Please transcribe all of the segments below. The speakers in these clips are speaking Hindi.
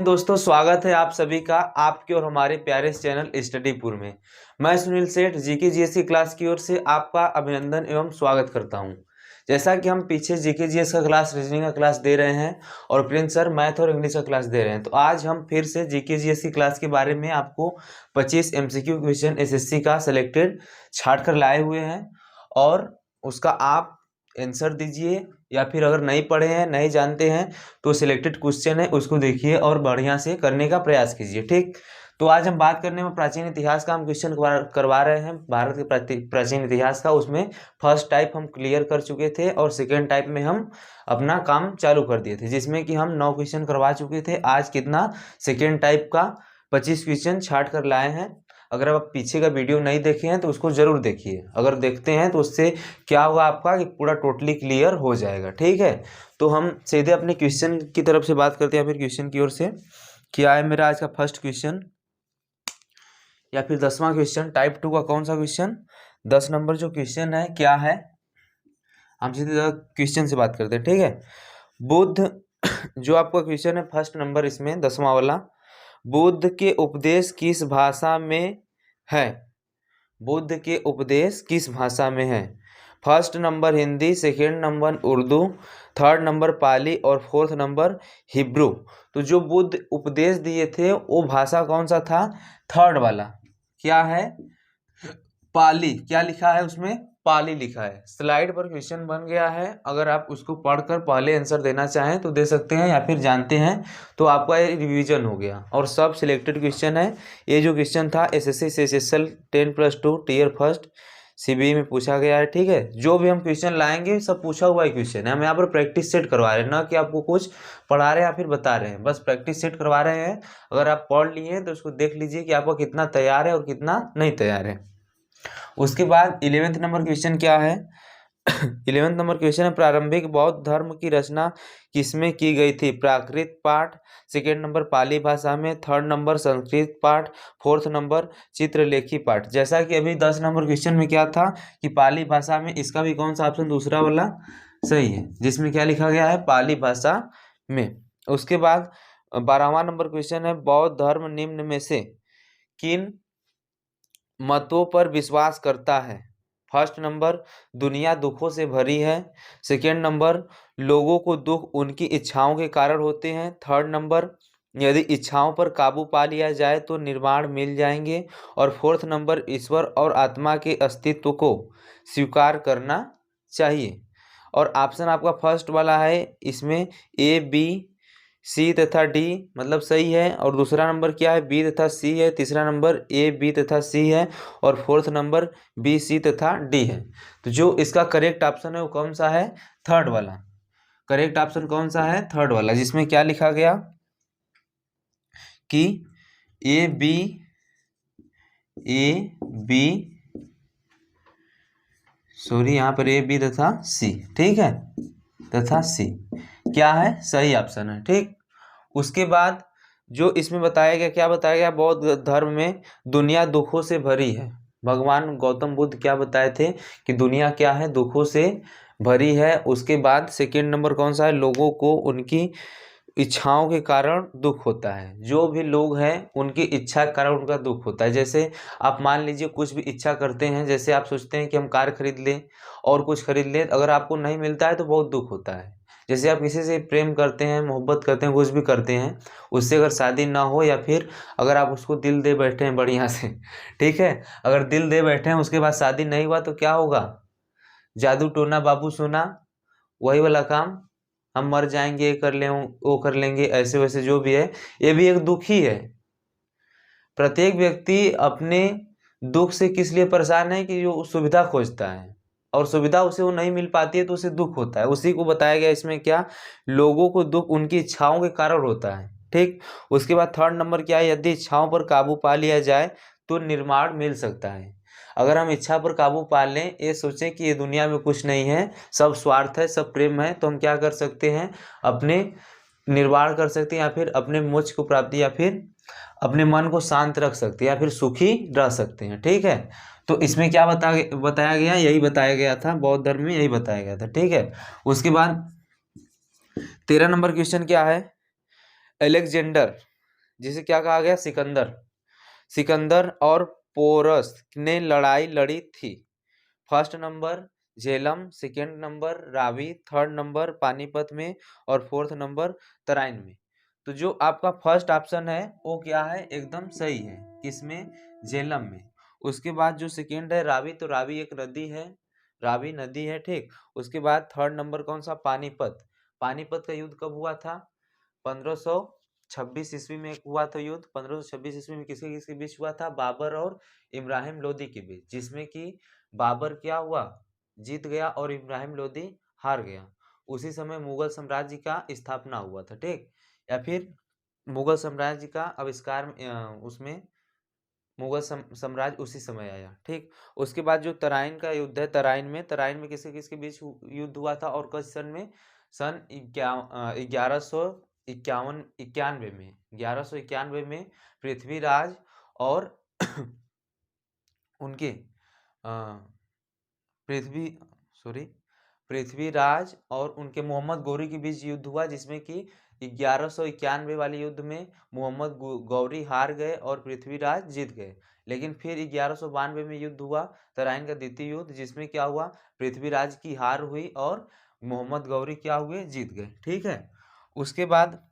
दोस्तों, स्वागत है आप सभी का आपके और हमारे प्यारे चैनल स्टडीपुर में। मैं सुनील सेठ जीके जीएस की क्लास की ओर से आपका अभिनंदन एवं स्वागत करता हूं। जैसा कि हम पीछे जीके जीएस का क्लास, रीजनिंग का क्लास दे रहे हैं और प्रिंस सर मैथ और इंग्लिश का क्लास दे रहे हैं, तो आज हम फिर से जीके जीएस की क्लास के बारे में आपको 25 एमसीक्यू क्वेश्चन एसएससी का सिलेक्टेड छाट कर लाए हुए हैं और उसका आप आंसर दीजिए, या फिर अगर नहीं पढ़े हैं, नहीं जानते हैं, तो सिलेक्टेड क्वेश्चन है उसको देखिए और बढ़िया से करने का प्रयास कीजिए। ठीक, तो आज हम बात करने में प्राचीन इतिहास का हम क्वेश्चन करवा रहे हैं, भारत के प्राचीन इतिहास का। उसमें फर्स्ट टाइप हम क्लियर कर चुके थे और सेकेंड टाइप में हम अपना काम चालू कर दिए थे, जिसमें कि हम 9 क्वेश्चन करवा चुके थे। आज कितना सेकेंड टाइप का 25 क्वेश्चन छाट कर लाए हैं। अगर आप पीछे का वीडियो नहीं देखे हैं तो उसको जरूर देखिए, अगर देखते हैं तो उससे क्या होगा आपका कि पूरा टोटली क्लियर हो जाएगा। ठीक है, तो हम सीधे अपने क्वेश्चन की तरफ से बात करते हैं, फिर क्वेश्चन की ओर से। क्या है मेरा आज का फर्स्ट क्वेश्चन या फिर 10वां क्वेश्चन, टाइप 2 का कौन सा क्वेश्चन, 10 नंबर जो क्वेश्चन है क्या है, हम सीधे क्वेश्चन से बात करते हैं। ठीक है, बुद्ध जो आपका क्वेश्चन है फर्स्ट नंबर, इसमें 10वां वाला, बुद्ध के उपदेश किस भाषा में है? बुद्ध के उपदेश किस भाषा में है? First number Hindi, second number Urdu, third number Pali और फोर्थ नंबर हिब्रू। तो जो बुद्ध उपदेश दिए थे वो भाषा कौन सा था? थर्ड वाला। क्या है? पाली। क्या लिखा है उसमें? पाली लिखा है। स्लाइड पर क्वेश्चन बन गया है, अगर आप उसको पढ़कर पहले आंसर देना चाहें तो दे सकते हैं, या फिर जानते हैं तो आपका ये रिवीजन हो गया और सब सिलेक्टेड क्वेश्चन है। ये जो क्वेश्चन था एसएससी से एसएसएल 10+2 टीयर फर्स्ट सीबीई में पूछा गया है। ठीक है, जो भी हम क्वेश्चन लाएंगे सब पूछा हुआ ही क्वेश्चन है। हम यहाँ पर प्रैक्टिस सेट करवा रहे हैं, ना कि आपको कुछ पढ़ा रहे हैं या फिर बता रहे हैं, बस प्रैक्टिस सेट करवा रहे हैं। अगर आप पढ़ लिए तो उसको देख लीजिए कि आपका कितना तैयार है और कितना नहीं तैयार है। उसके बाद 11th नंबर क्वेश्चन क्या है? 11th नंबर क्वेश्चन है, प्रारंभिक बौद्ध धर्म की रचना किसमें की गई थी? प्राकृत पाठ, सेकेंड नंबर पाली भाषा में, थर्ड नंबर संस्कृत पाठ, फोर्थ नंबर चित्रलेखी पाठ। जैसा कि अभी 10 नंबर क्वेश्चन में क्या था कि पाली भाषा में, इसका भी कौन सा ऑप्शन दूसरा वाला सही है, जिसमें क्या लिखा गया है? पाली भाषा में। उसके बाद 12वां नंबर क्वेश्चन है, बौद्ध धर्म निम्न में से किन मतों पर विश्वास करता है? फर्स्ट नंबर दुनिया दुखों से भरी है, सेकेंड नंबर लोगों को दुख उनकी इच्छाओं के कारण होते हैं, थर्ड नंबर यदि इच्छाओं पर काबू पा लिया जाए तो निर्वाण मिल जाएंगे, और फोर्थ नंबर ईश्वर और आत्मा के अस्तित्व को स्वीकार करना चाहिए। और ऑप्शन आपका फर्स्ट वाला है, इसमें ए बी सी तथा डी मतलब सही है, और दूसरा नंबर क्या है? बी तथा सी है, तीसरा नंबर ए बी तथा सी है, और फोर्थ नंबर बी सी तथा डी है। तो जो इसका करेक्ट ऑप्शन है वो कौन सा है? थर्ड वाला। करेक्ट ऑप्शन कौन सा है? थर्ड वाला, जिसमें क्या लिखा गया कि ए बी सॉरी यहाँ पर ए बी तथा सी, ठीक है, तथा सी क्या है? सही ऑप्शन है। ठीक, उसके बाद जो इसमें बताया गया, क्या बताया गया? बौद्ध धर्म में दुनिया दुखों से भरी है। भगवान गौतम बुद्ध क्या बताए थे कि दुनिया क्या है? दुखों से भरी है। उसके बाद सेकेंड नंबर कौन सा है? लोगों को उनकी इच्छाओं के कारण दुख होता है। जो भी लोग हैं उनकी इच्छा के कारण उनका दुख होता है। जैसे आप मान लीजिए कुछ भी इच्छा करते हैं, जैसे आप सोचते हैं कि हम कार खरीद लें और कुछ खरीद लें, अगर आपको नहीं मिलता है तो बहुत दुख होता है। जैसे आप किसी से प्रेम करते हैं, मोहब्बत करते हैं, कुछ भी करते हैं, उससे अगर शादी ना हो, या फिर अगर आप उसको दिल दे बैठे हैं बढ़िया से, ठीक है, अगर दिल दे बैठे हैं उसके बाद शादी नहीं हुआ तो क्या होगा? जादू टोना बाबू सोना, वही वाला काम, हम मर जाएंगे, ये कर लें, वो कर लेंगे, ऐसे वैसे जो भी है, ये भी एक दुख ही है। प्रत्येक व्यक्ति अपने दुख से किस लिए परेशान है कि जो सुविधा खोजता है और सुविधा उसे वो नहीं मिल पाती है तो उसे दुख होता है। उसी को बताया गया इसमें, क्या? लोगों को दुख उनकी इच्छाओं के कारण होता है। ठीक, उसके बाद थर्ड नंबर क्या है? यदि इच्छाओं पर काबू पा लिया जाए तो निर्माण मिल सकता है। अगर हम इच्छा पर काबू पा लें, ये सोचें कि ये दुनिया में कुछ नहीं है, सब स्वार्थ है, सब प्रेम है, तो हम क्या कर सकते हैं? अपने निर्वाण कर सकते हैं, या फिर अपने मोक्ष को प्राप्ति, या फिर अपने मन को शांत रख सकते हैं, या फिर सुखी रह सकते हैं। ठीक है, तो इसमें क्या बताया गया? यही बताया गया था, बौद्ध धर्म में यही बताया गया था। ठीक है, उसके बाद 13 नंबर क्वेश्चन क्या है? अलेक्जेंडर जिसे क्या कहा गया, सिकंदर। सिकंदर और पोरस ने लड़ाई लड़ी थी। First number Jhelum, second number Ravi, third number Panipat में और फोर्थ नंबर तराइन में। तो जो आपका फर्स्ट ऑप्शन है वो क्या है, एकदम सही है। किसमें, झेलम में। उसके बाद जो सेकेंड है रावी, तो रावी एक नदी है, रावी नदी है, ठीक। उसके बाद थर्ड नंबर कौन सा, पानीपत। पानीपत का युद्ध कब हुआ था, 1526 ईस्वी में हुआ था युद्ध। 1526 ईस्वी में किसके किसके बीच हुआ था, बाबर और इब्राहिम लोदी के बीच, जिसमें कि बाबर क्या हुआ, जीत गया और इब्राहिम लोदी हार गया। उसी समय मुगल साम्राज्य का स्थापना हुआ था, ठीक। या फिर मुगल साम्राज्य का आविष्कार उसमें मुगल साम्राज्य उसी समय आया, ठीक। उसके बाद जो तराइन का युद्ध है, तराइन में किसके किसके बीच युद्ध हुआ था और किस सन में, सन 1191 में, 1191 में पृथ्वीराज और उनके पृथ्वी सॉरी पृथ्वीराज और उनके मोहम्मद गौरी के बीच युद्ध हुआ, जिसमें कि 1191 वाले युद्ध में मोहम्मद गौरी हार गए और पृथ्वीराज जीत गए। लेकिन फिर 1192 में युद्ध हुआ, तराइन का द्वितीय युद्ध, जिसमें क्या हुआ, पृथ्वीराज की हार हुई और मोहम्मद गौरी क्या हुए, जीत गए, ठीक है। उसके बाद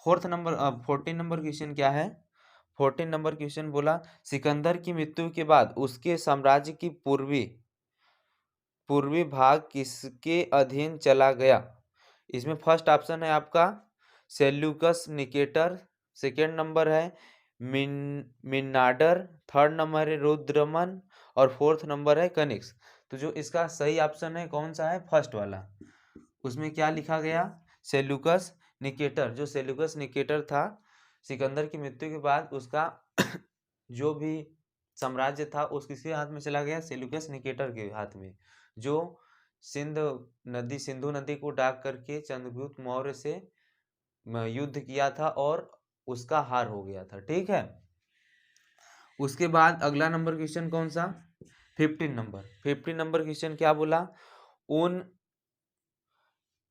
14 नंबर क्वेश्चन क्या है, 14 नंबर क्वेश्चन बोला, सिकंदर की मृत्यु के बाद उसके साम्राज्य की पूर्वी भाग किसके अधीन चला गया। इसमें फर्स्ट ऑप्शन है आपका सेल्यूकस निकेटर, सेकेंड नंबर है मिन्नाडर, थर्ड नंबर है रुद्रमन और फोर्थ नंबर है कनिक्स। तो जो इसका सही ऑप्शन है कौन सा है, फर्स्ट वाला। उसमें क्या लिखा गया, सेल्यूकस निकेटर। जो सेल्यूकस निकेटर था, सिकंदर की मृत्यु के बाद उसका जो भी साम्राज्य था उस किसके हाथ में चला गया, सेल्यूकस निकेटर के हाथ में, जो सिंधु नदी को डाक करके चंद्रगुप्त मौर्य से युद्ध किया था और उसका हार हो गया था, ठीक है। उसके बाद अगला नंबर क्वेश्चन कौन सा, 15 नंबर क्वेश्चन क्या बोला, उन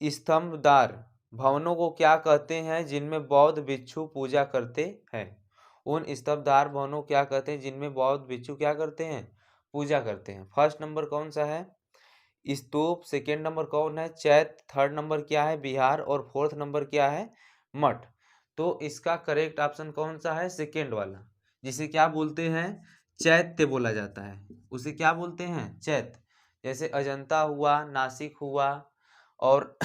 स्तंभदार भवनों को क्या कहते हैं जिनमें बौद्ध भिक्षु पूजा करते हैं। उन स्तंभदार भवनों क्या कहते हैं जिनमें बौद्ध भिक्षु क्या करते हैं, पूजा करते हैं। फर्स्ट नंबर कौन सा है, स्तूप, सेकेंड नंबर कौन है, चैत्य, थर्ड नंबर क्या है, बिहार और फोर्थ नंबर क्या है, मठ। तो इसका करेक्ट ऑप्शन कौन सा है, सेकेंड वाला, जिसे क्या बोलते हैं, चैत्य बोला जाता है। उसे क्या बोलते हैं, चैत्य। जैसे अजंता हुआ, नासिक हुआ और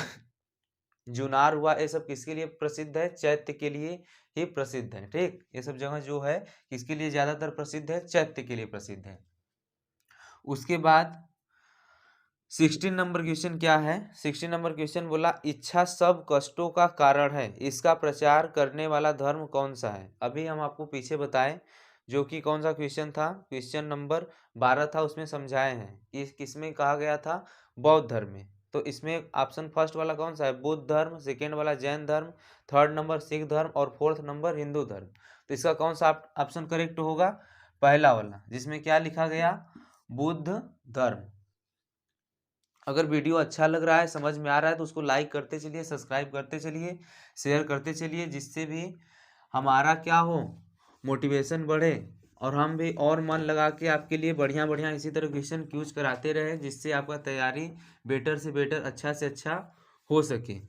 जुनार हुआ, ये सब किसके लिए प्रसिद्ध है, चैत्य के लिए ही प्रसिद्ध है, ठीक। ये सब जगह जो है किसके लिए ज्यादातर प्रसिद्ध है, चैत्य के लिए प्रसिद्ध है। उसके बाद 16 नंबर क्वेश्चन क्या है, 16 नंबर क्वेश्चन बोला, इच्छा सब कष्टों का कारण है, इसका प्रचार करने वाला धर्म कौन सा है। अभी हम आपको पीछे बताएं जो कि कौन सा क्वेश्चन था, क्वेश्चन नंबर 12 था, उसमें समझाए हैं कि किसमें कहा गया था, बौद्ध धर्म में। तो इसमें ऑप्शन फर्स्ट वाला कौन सा है, बुद्ध धर्म, सेकेंड वाला जैन धर्म, थर्ड नंबर सिख धर्म और फोर्थ नंबर हिंदू धर्म। तो इसका कौन सा ऑप्शन करेक्ट होगा, पहला वाला, जिसमें क्या लिखा गया, बुद्ध धर्म। अगर वीडियो अच्छा लग रहा है, समझ में आ रहा है, तो उसको लाइक करते चलिए, सब्सक्राइब करते चलिए, शेयर करते चलिए, जिससे भी हमारा क्या हो, मोटिवेशन बढ़े और हम भी और मन लगा के आपके लिए बढ़िया बढ़िया इसी तरह क्वेश्चन क्यूज कराते रहे, जिससे आपका तैयारी बेटर से बेटर, अच्छा से अच्छा हो सके।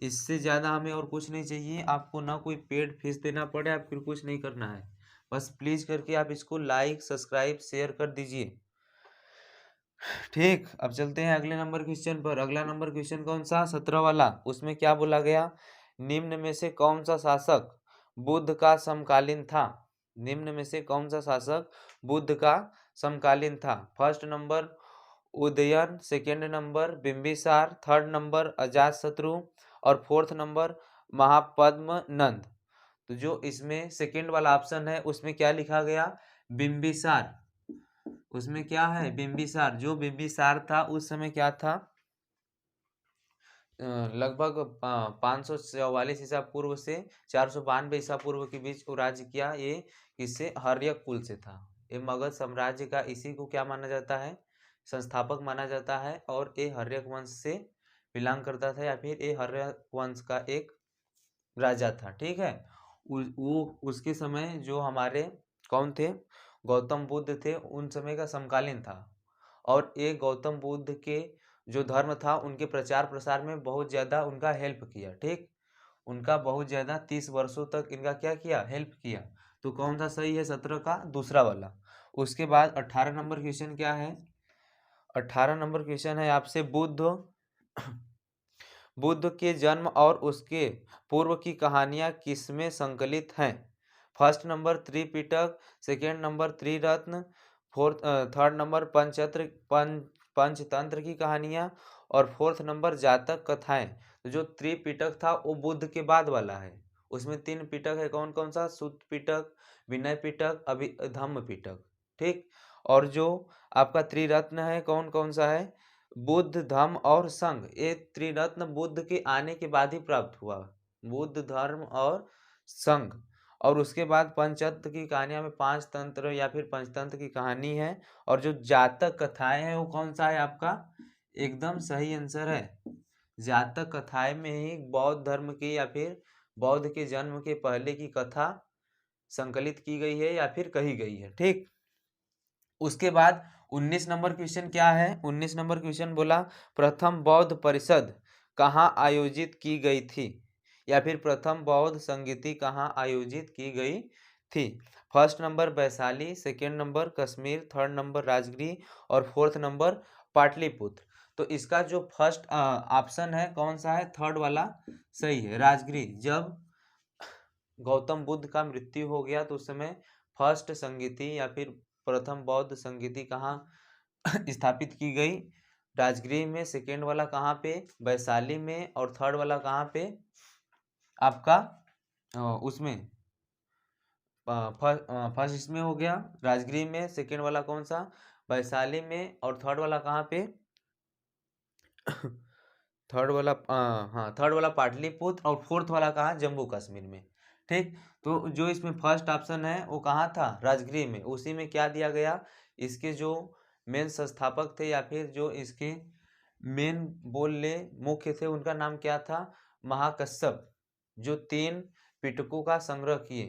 इससे ज़्यादा हमें और कुछ नहीं चाहिए, आपको ना कोई पेड फीस देना पड़े, आप फिर कुछ नहीं करना है, बस प्लीज़ करके आप इसको लाइक सब्सक्राइब शेयर कर दीजिए, ठीक। अब चलते हैं अगले नंबर क्वेश्चन पर। अगला नंबर क्वेश्चन कौन सा, 17 वाला। उसमें क्या बोला गया, निम्न में से कौन सा शासक बुद्ध का समकालीन था। निम्न में से कौन सा शासक बुद्ध का समकालीन था। First number Udayan, second number Bimbisara, third number Ajatashatru और फोर्थ नंबर महापद्म नंद। तो जो इसमें सेकेंड वाला ऑप्शन है उसमें क्या लिखा गया, बिंबिसार। उसमें क्या है, बिंबिसार। जो बिंबिसार था उस समय क्या था, लगभग 544 ईसा पूर्व से 492 ईसा पूर्व के बीच वो राज्य किया। ये किससे, हर्यक कुल से था। ये मगध साम्राज्य का इसी को क्या माना जाता है, संस्थापक माना जाता है। और ये हर्यक वंश से बिलोंग करता था, या फिर ये हर्यक वंश का एक राजा था, ठीक है। वो उसके समय जो हमारे कौन थे, गौतम बुद्ध थे, उन समय का समकालीन था। और ये गौतम बुद्ध के जो धर्म था उनके प्रचार प्रसार में बहुत ज़्यादा उनका हेल्प किया। ठीक, उनका बहुत ज़्यादा 30 वर्षों तक इनका क्या किया, हेल्प किया। तो कौन सा सही है, 17 का दूसरा वाला। उसके बाद 18 नंबर क्वेश्चन क्या है, 18 नंबर क्वेश्चन है आपसे, बुद्ध के जन्म और उसके पूर्व की कहानियां किसमें संकलित हैं। First number Tripitaka, second number Triratna, third number Panchatantra की कहानियां, और फोर्थ नंबर जातक कथाएं। तो जो त्रिपिटक था वो बुद्ध के बाद वाला है। उसमें 3 पिटक है, कौन कौन सा, सुत्त पिटक, विनय पिटक, अभिधम्म पिटक। ठीक, और जो आपका त्रिरत्न है कौन कौन सा है, बुद्ध धम्म और संघ। ये त्रिरत्न बुद्ध के आने के बाद ही प्राप्त हुआ, बुद्ध धर्म और संघ। और उसके बाद पंचतंत्र की कहानियां में 5 तंत्र या फिर पंचतंत्र की कहानी है। और जो जातक कथाएं हैं वो कौन सा है आपका, एकदम सही आंसर है। जातक कथाएं में ही बौद्ध धर्म की या फिर बौद्ध के जन्म के पहले की कथा संकलित की गई है या फिर कही गई है। ठीक, उसके बाद 19 नंबर क्वेश्चन क्या है, 19 नंबर क्वेश्चन बोला प्रथम बौद्ध परिषद कहाँ आयोजित की गई थी, या फिर प्रथम बौद्ध संगीति कहाँ आयोजित की गई थी। First number Vaishali, second number Kashmir, third number Rajgir और फोर्थ नंबर पाटलिपुत्र। तो इसका जो फर्स्ट ऑप्शन है कौन सा है, थर्ड वाला सही है, राजगीर। जब गौतम बुद्ध का मृत्यु हो गया तो उस समय फर्स्ट संगीति या फिर प्रथम बौद्ध संगीति कहाँ स्थापित की गई, राजगृह में। सेकेंड वाला कहाँ पे, वैशाली में। और थर्ड वाला कहाँ पे आपका उसमें फर्स्ट इसमें हो गया राजगृह में, सेकेंड वाला कौन सा, वैशाली में। और थर्ड वाला कहाँ पे थर्ड वाला हाँ, थर्ड वाला पाटलिपुत्र। और फोर्थ वाला कहाँ, जम्मू कश्मीर में। ठीक, तो जो इसमें फर्स्ट ऑप्शन है वो कहाँ था, राजगृह में। उसी में क्या दिया गया, इसके जो मेन संस्थापक थे या फिर जो इसके मेन बोलने मुख्य थे उनका नाम क्या था, महाकश्यप। जो 3 पिटकों का संग्रह किए,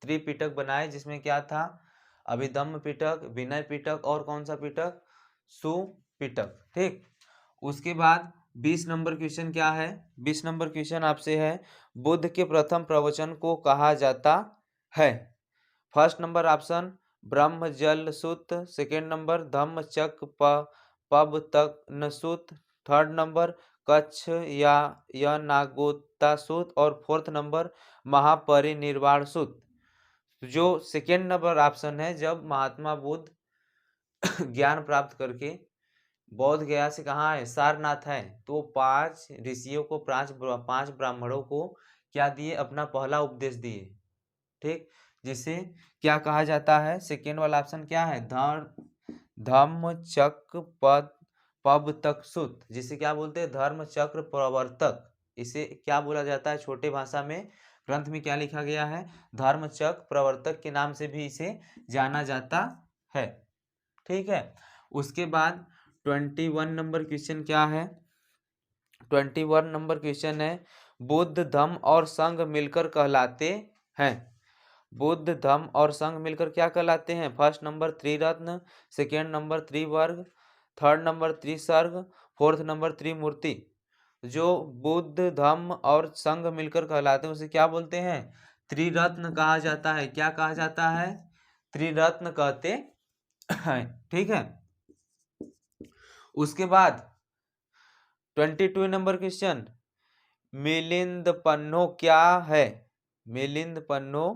त्रिपिटक बनाए, जिसमें क्या था, अभिधम्म पिटक, विनय पिटक और कौन सा पिटक, सुपिटक। ठीक, उसके बाद 20 नंबर क्वेश्चन क्या है, 20 नंबर क्वेश्चन आपसे है, बुद्ध के प्रथम प्रवचन को कहा जाता है। फर्स्ट नंबर ऑप्शन ब्रह्म जल सूत, सेकेंड नंबर धम्म चक पब तक न सूत, थर्ड नंबर कच्छ या नागोता सूत, और फोर्थ नंबर महापरिनिर्वाण सूत। जो सेकेंड नंबर ऑप्शन है, जब महात्मा बुद्ध ज्ञान प्राप्त करके बौद्ध गया से कहाँ है, सारनाथ है, तो 5 ऋषियों को, 5 ब्राह्मणों को क्या दिए, अपना पहला उपदेश दिए। ठीक, जिसे क्या कहा जाता है, सेकेंड वाला ऑप्शन क्या है, धम्म चक्र पब तक सुत, जिसे क्या बोलते हैं, धर्म चक्र प्रवर्तक। इसे क्या बोला जाता है, छोटे भाषा में ग्रंथ में क्या लिखा गया है, धर्म चक्र प्रवर्तक के नाम से भी इसे जाना जाता है। ठीक है, उसके बाद 21 नंबर क्वेश्चन क्या है, 21 नंबर क्वेश्चन है, बुद्ध धम्म और संघ मिलकर कहलाते हैं। बुद्ध धम्म और संघ मिलकर क्या कहलाते हैं, first number Triratna, second number Trivarga, third number Trisarga, fourth number Trimurti. जो बुद्ध धम्म और संघ मिलकर कहलाते हैं उसे क्या बोलते हैं, त्रिरत्न कहा जाता है। क्या कहा जाता है, त्रिरत्न कहते हैं। ठीक है, उसके बाद 22 नंबर क्वेश्चन, मिलिंद पन्नो क्या है, मिलिंद पन्नो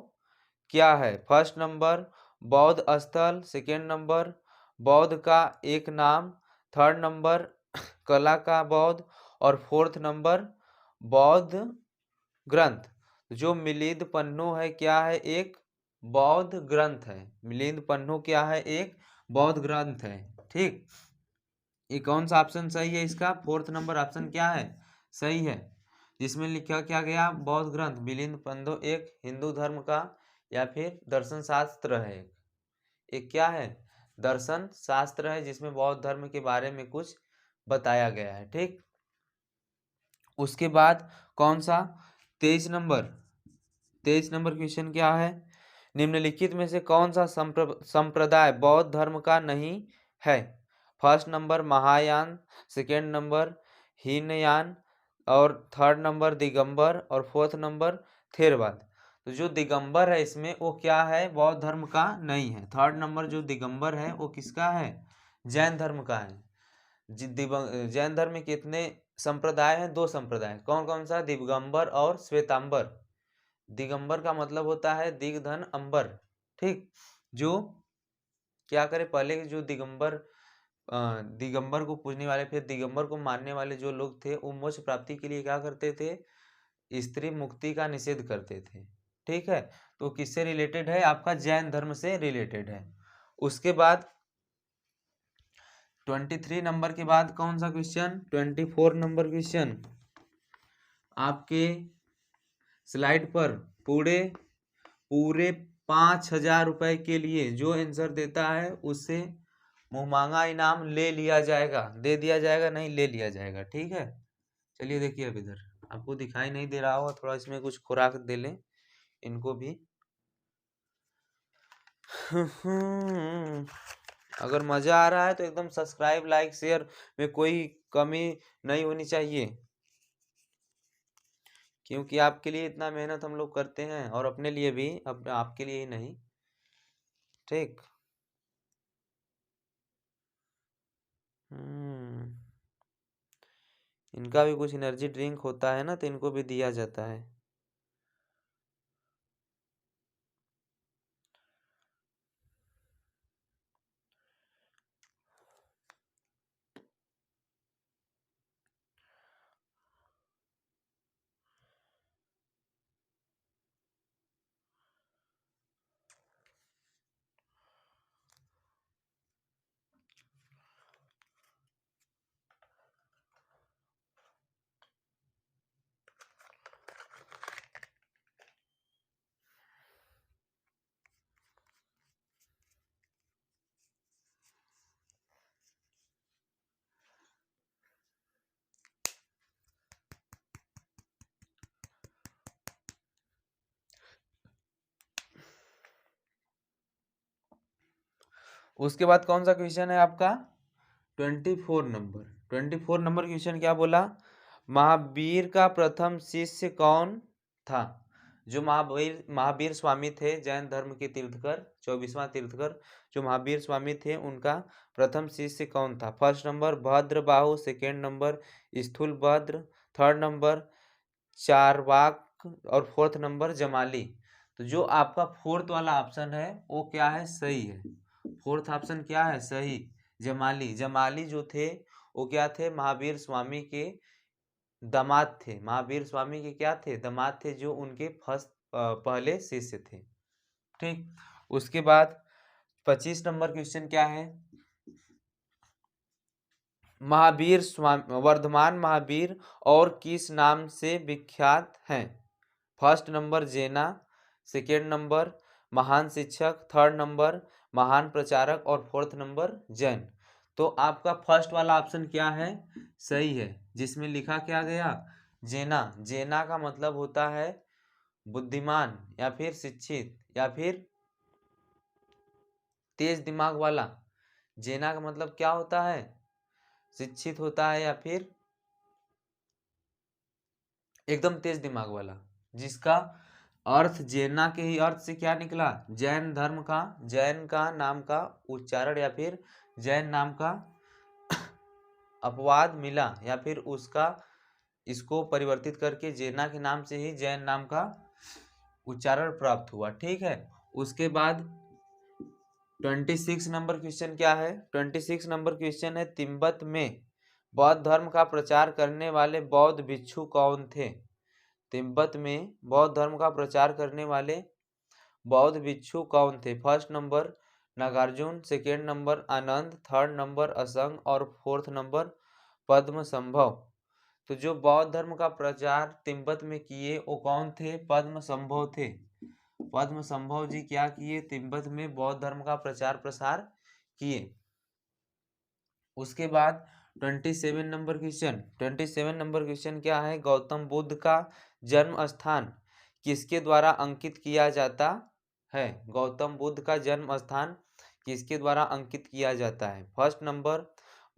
क्या है। फर्स्ट नंबर बौद्ध स्थल, सेकेंड नंबर बौद्ध का एक नाम, थर्ड नंबर कला का बौद्ध, और फोर्थ नंबर बौद्ध ग्रंथ। जो मिलिंद पन्नो है क्या है, एक बौद्ध ग्रंथ है। मिलिंद पन्नो क्या है, एक बौद्ध ग्रंथ है। ठीक, ये कौन सा ऑप्शन सही है इसका, फोर्थ नंबर ऑप्शन क्या है, सही है। जिसमें लिखा क्या गया, बौद्ध ग्रंथ। मिलिंद पन्नो एक हिंदू धर्म का या फिर दर्शन शास्त्र है, एक क्या है, दर्शन शास्त्र है, जिसमें बौद्ध धर्म के बारे में कुछ बताया गया है। ठीक, उसके बाद कौन सा, 23 नंबर 23 नंबर क्वेश्चन क्या है, निम्नलिखित में से कौन सा संप्रदाय बौद्ध धर्म का नहीं है। First number Mahayana, second number Hinayana, और थर्ड नंबर दिगंबर, और फोर्थ नंबर थेरवाद। तो जो दिगंबर है इसमें वो क्या है, बौद्ध धर्म का नहीं है। थर्ड नंबर जो दिगंबर है वो किसका है, जैन धर्म का है। जैन धर्म में कितने संप्रदाय हैं, 2 संप्रदाय। कौन कौन सा, दिगंबर और श्वेतांबर। दिगंबर का मतलब होता है दिग्धन अंबर, ठीक। जो क्या करे, पहले के जो दिगंबर को पूजने वाले, फिर दिगंबर को मानने वाले जो लोग थे, वो मोक्ष प्राप्ति के लिए क्या करते थे, स्त्री मुक्ति का निषेध करते थे, ठीक है। तो किससे रिलेटेड है, आपका जैन धर्म से रिलेटेड है। उसके बाद 23 नंबर के बाद कौन सा क्वेश्चन, 24 नंबर क्वेश्चन आपके स्लाइड पर पूरे 5,000 रुपए के लिए जो आंसर देता है उससे मुंहमांगा इनाम ले लिया जाएगा, दे दिया जाएगा, नहीं ले लिया जाएगा, ठीक है। चलिए देखिए, अब इधर आपको दिखाई नहीं दे रहा होगा, थोड़ा इसमें कुछ खुराक दे लें इनको भी। अगर मजा आ रहा है तो एकदम सब्सक्राइब, लाइक, शेयर में कोई कमी नहीं होनी चाहिए, क्योंकि आपके लिए इतना मेहनत हम लोग करते हैं, और अपने लिए भी, अब आपके लिए ही नहीं, ठीक। इनका भी कुछ एनर्जी ड्रिंक होता है ना, तो इनको भी दिया जाता है। उसके बाद कौन सा क्वेश्चन है आपका, 24 नंबर क्वेश्चन क्या बोला, महावीर का प्रथम शिष्य कौन था। जो महावीर स्वामी थे, जैन धर्म के तीर्थकर, 24वां तीर्थकर जो महावीर स्वामी थे, उनका प्रथम शिष्य कौन था। First number Bhadrabahu, second number Sthulabhadra, third number Charvak, और फोर्थ नंबर जमाली। तो जो आपका फोर्थ वाला ऑप्शन है वो क्या है, सही है। फोर्थ ऑप्शन क्या है, सही, जमाली जो थे वो क्या थे, महावीर स्वामी के दामाद थे। महावीर स्वामी के क्या थे, दामाद थे, जो उनके फर्स्ट पहले शिष्य थे, ठीक। उसके बाद 25 नंबर क्वेश्चन क्या है, महावीर स्वामी, वर्धमान महावीर और किस नाम से विख्यात हैं। फर्स्ट नंबर जेना, सेकेंड नंबर महान शिक्षक, थर्ड नंबर महान प्रचारक, और फोर्थ नंबर जैन। तो आपका फर्स्ट वाला ऑप्शन क्या है, सही है, जिसमें लिखा क्या गया, जेना। जेना का मतलब होता है बुद्धिमान, या फिर शिक्षित, या फिर तेज दिमाग वाला। जेना का मतलब क्या होता है, शिक्षित होता है, या फिर एकदम तेज दिमाग वाला, जिसका अर्थ जेना के ही अर्थ से क्या निकला, जैन धर्म का, जैन का नाम का उच्चारण, या फिर जैन नाम का अपवाद मिला, या फिर उसका इसको परिवर्तित करके जेना के नाम से ही जैन नाम का उच्चारण प्राप्त हुआ, ठीक है। उसके बाद 26 नंबर क्वेश्चन क्या है, 26 नंबर क्वेश्चन है, तिब्बत में बौद्ध धर्म का प्रचार करने वाले बौद्ध भिक्षु कौन थे। तिब्बत में बौद्ध धर्म का प्रचार करने वाले बौद्ध भिक्षु कौन थे। First number Nagarjuna, second number Ananda, third number Asanga, और फोर्थ नंबर पद्म संभव। तो जो बौद्ध धर्म का प्रचार तिब्बत में किए वो कौन थे, पद्म संभव थे। पद्म संभव जी क्या किए, तिब्बत में बौद्ध धर्म का प्रचार प्रसार किए। उसके बाद 27 नंबर क्वेश्चन क्या है, गौतम बुद्ध का जन्म स्थान किसके द्वारा अंकित किया जाता है? गौतम बुद्ध का जन्म स्थान किसके द्वारा अंकित किया जाता है? फर्स्ट नंबर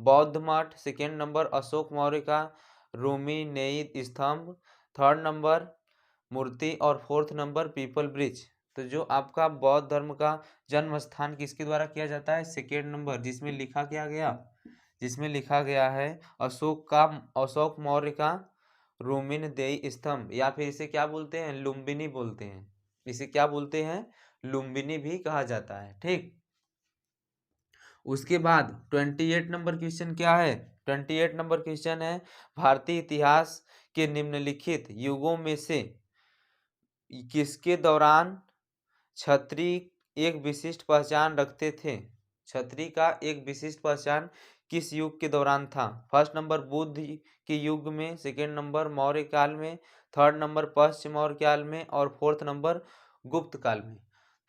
बौद्ध मठ, सेकेंड नंबर अशोक मौर्य का रूमी स्तंभ, थर्ड नंबर मूर्ति और फोर्थ नंबर पीपल ब्रिज। तो जो आपका बौद्ध धर्म का जन्म स्थान किसके द्वारा किया जाता है? सेकेंड नंबर, जिसमें लिखा क्या गया, जिसमें लिखा गया है अशोक मौर्य का रूमिनदेई स्तंभ, या फिर इसे क्या बोलते हैं? लुम्बिनी बोलते हैं। इसे क्या बोलते हैं? लुम्बिनी भी कहा जाता है। ठीक, उसके बाद 28 नंबर क्वेश्चन क्या है? 28 नंबर क्वेश्चन है भारतीय इतिहास के निम्नलिखित युगों में से किसके दौरान क्षत्रिय एक विशिष्ट पहचान रखते थे? क्षत्रिय का एक विशिष्ट पहचान किस युग के दौरान था? फर्स्ट नंबर बुद्ध के युग में, सेकेंड नंबर मौर्य काल में, थर्ड नंबर पश्चिम मौर्य काल में और फोर्थ नंबर गुप्त काल में।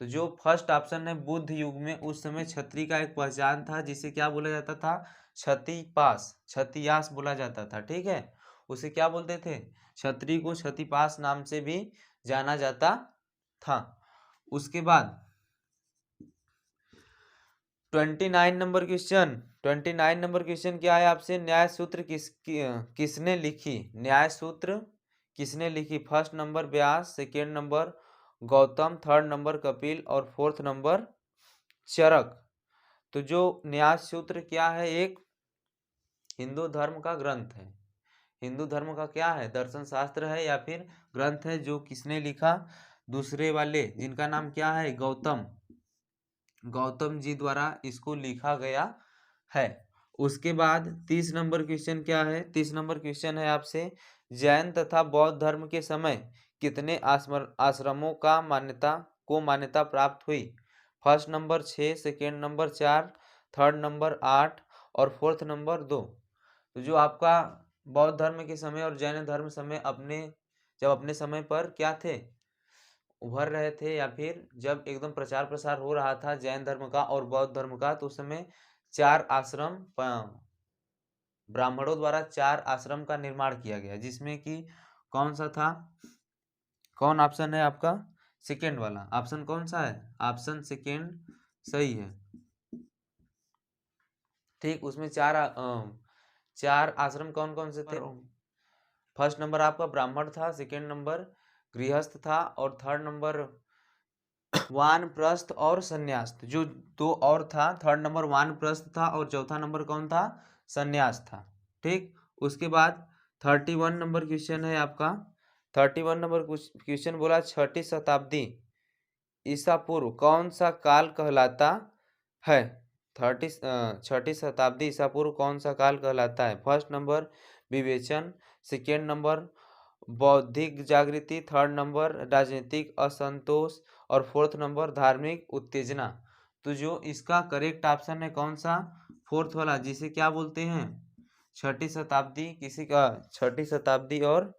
तो जो फर्स्ट ऑप्शन है बुद्ध युग में, उस समय क्षत्रिय का एक पहचान था जिसे क्या बोला जाता था? क्षतिपास, क्षतियास बोला जाता था। ठीक है, उसे क्या बोलते थे? क्षत्रिय को क्षतिपास नाम से भी जाना जाता था। उसके बाद 29 नंबर क्वेश्चन क्या है आपसे? न्याय सूत्र किसने लिखी? न्याय सूत्र किसने लिखी? First number Vyasa, second number Gautama, third number Kapila और फोर्थ नंबर चरक। तो जो न्याय सूत्र क्या है? एक हिंदू धर्म का ग्रंथ है। हिंदू धर्म का क्या है? दर्शन शास्त्र है या फिर ग्रंथ है। जो किसने लिखा? दूसरे वाले, जिनका नाम क्या है? गौतम जी द्वारा इसको लिखा गया है। उसके बाद 30 नंबर क्वेश्चन क्या है? 30 नंबर क्वेश्चन है आपसे, जैन तथा बौद्ध धर्म के समय कितने आश्रमों का मान्यता प्राप्त हुई? First number 6, second number 4, third number 8 और फोर्थ नंबर 2। तो जो आपका बौद्ध धर्म के समय और जैन धर्म समय अपने समय पर क्या थे? उभर रहे थे, या फिर जब एकदम प्रचार प्रसार हो रहा था जैन धर्म का और बौद्ध धर्म का, तो उस समय 4 आश्रम, ब्राह्मणों द्वारा 4 आश्रम का निर्माण किया गया, जिसमें कि कौन सा था? कौन ऑप्शन है आपका? सेकेंड वाला ऑप्शन कौन सा है? ऑप्शन सेकेंड सही है। ठीक, उसमें चार आश्रम कौन कौन से थे? फर्स्ट नंबर आपका ब्राह्मण था, सेकेंड नंबर गृहस्थ था और थर्ड नंबर वानप्रस्थ और संन्यास। जो 2 और था, थर्ड नंबर वानप्रस्थ था और चौथा नंबर कौन था? संन्यास था। ठीक, उसके बाद 31 नंबर क्वेश्चन है आपका। 31 नंबर क्वेश्चन बोला, छठी शताब्दी ईसा पूर्व कौन सा काल कहलाता है? छठी शताब्दी ईसा पूर्व कौन सा काल कहलाता है? फर्स्ट नंबर विवेचन, सेकेंड नंबर बौद्धिक जागृति, थर्ड नंबर राजनीतिक असंतोष और फोर्थ नंबर धार्मिक उत्तेजना। तो जो इसका करेक्ट ऑप्शन है कौन सा? फोर्थ वाला, जिसे क्या बोलते हैं? छठी शताब्दी। छठी शताब्दी और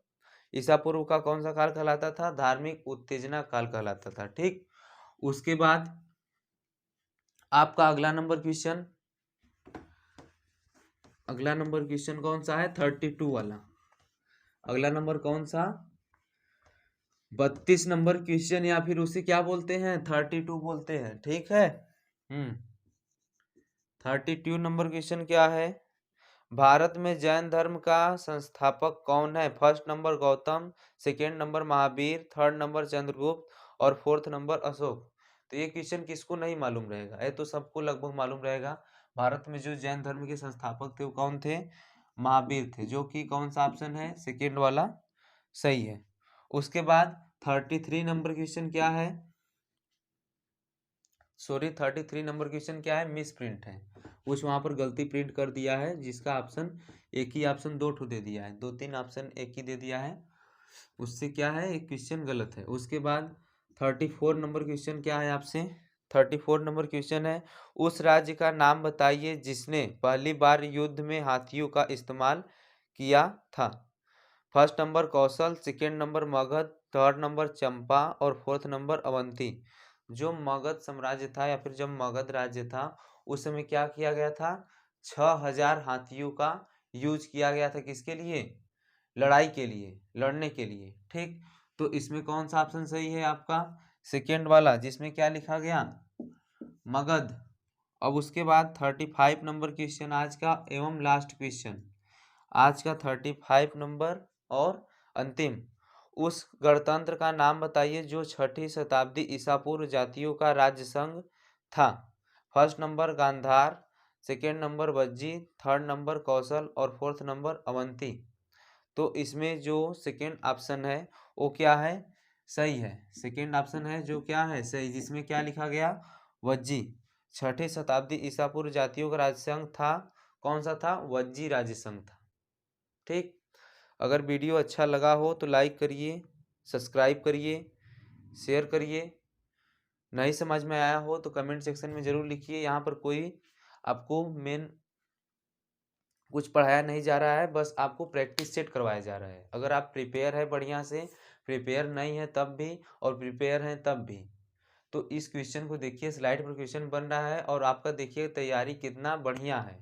ईसा पूर्व का कौन सा काल कहलाता था? धार्मिक उत्तेजना काल कहलाता था। ठीक, उसके बाद आपका अगला नंबर क्वेश्चन कौन सा है? 32 वाला। अगला नंबर कौन सा? 32 नंबर क्वेश्चन, या फिर उसे क्या बोलते हैं? 32 बोलते हैं। ठीक है। 32 नंबर क्वेश्चन क्या है? भारत में जैन धर्म का संस्थापक कौन है? First number Gautam, second number Mahavir, third number Chandragupta और फोर्थ नंबर अशोक। तो ये क्वेश्चन किसको नहीं मालूम रहेगा? ये तो सबको लगभग मालूम रहेगा। भारत में जो जैन धर्म के संस्थापक थे वो कौन थे? महावीर थे, जो कि कौन सा ऑप्शन है? सेकेंड वाला सही है। उसके बाद 33 नंबर क्वेश्चन क्या है? 33 नंबर क्वेश्चन क्या है? मिस प्रिंट है, कुछ वहां पर गलती प्रिंट कर दिया है, जिसका ऑप्शन एक ही ऑप्शन 2 ठो दे दिया है, 2-3 ऑप्शन एक ही दे दिया है, उससे क्या है? एक क्वेश्चन गलत है। उसके बाद 34 नंबर क्वेश्चन क्या है आपसे? 34 नंबर क्वेश्चन है, उस राज्य का नाम बताइए जिसने पहली बार युद्ध में हाथियों का इस्तेमाल किया था। First number Kaushal, second number Magadha, third number Champa और फोर्थ नंबर अवंती। जो मगध साम्राज्य था या फिर जब मगध राज्य था, उस समय क्या किया गया था? 6000 हाथियों का यूज किया गया था। किसके लिए? लड़ाई के लिए, लड़ने के लिए। ठीक, तो इसमें कौन सा ऑप्शन सही है आपका? सेकेंड वाला, जिसमें क्या लिखा गया? मगध। अब उसके बाद 35 नंबर क्वेश्चन आज का एवं लास्ट क्वेश्चन, आज का 35 नंबर और अंतिम। उस गणतंत्र का नाम बताइए जो 6ठी शताब्दी ईसा पूर्व जातियों का राज्य संघ था। First number Gandhara, second number Vajji, third number Kaushal और फोर्थ नंबर अवंती। तो इसमें जो सेकेंड ऑप्शन है वो क्या है? सही है। सेकेंड ऑप्शन है जो क्या है? सही, जिसमें क्या लिखा गया? वज्जी। 6ठी शताब्दी ईसा पूर्व जातियों का राज्य संघ था, कौन सा था? वज्जी राज्य संघ था। ठीक। अगर वीडियो अच्छा लगा हो तो लाइक करिए, सब्सक्राइब करिए, शेयर करिए। नहीं समझ में आया हो तो कमेंट सेक्शन में ज़रूर लिखिए। यहाँ पर कोई आपको मेन कुछ पढ़ाया नहीं जा रहा है, बस आपको प्रैक्टिस सेट करवाया जा रहा है। अगर आप प्रिपेयर है बढ़िया से, प्रिपेयर नहीं है तब भी, और प्रिपेयर हैं तब भी, तो इस क्वेश्चन को देखिए, स्लाइड पर क्वेश्चन बन रहा है और आपका देखिए तैयारी कितना बढ़िया है,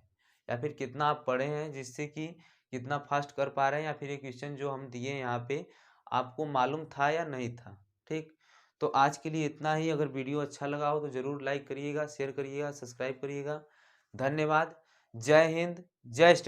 या फिर कितना आप पढ़े हैं, जिससे कि कितना फास्ट कर पा रहे हैं, या फिर ये क्वेश्चन जो हम दिए यहाँ पे आपको मालूम था या नहीं था। ठीक। तो आज के लिए इतना ही। अगर वीडियो अच्छा लगा हो तो ज़रूर लाइक करिएगा, शेयर करिएगा, सब्सक्राइब करिएगा। धन्यवाद। जय हिंद, जय स्टडी।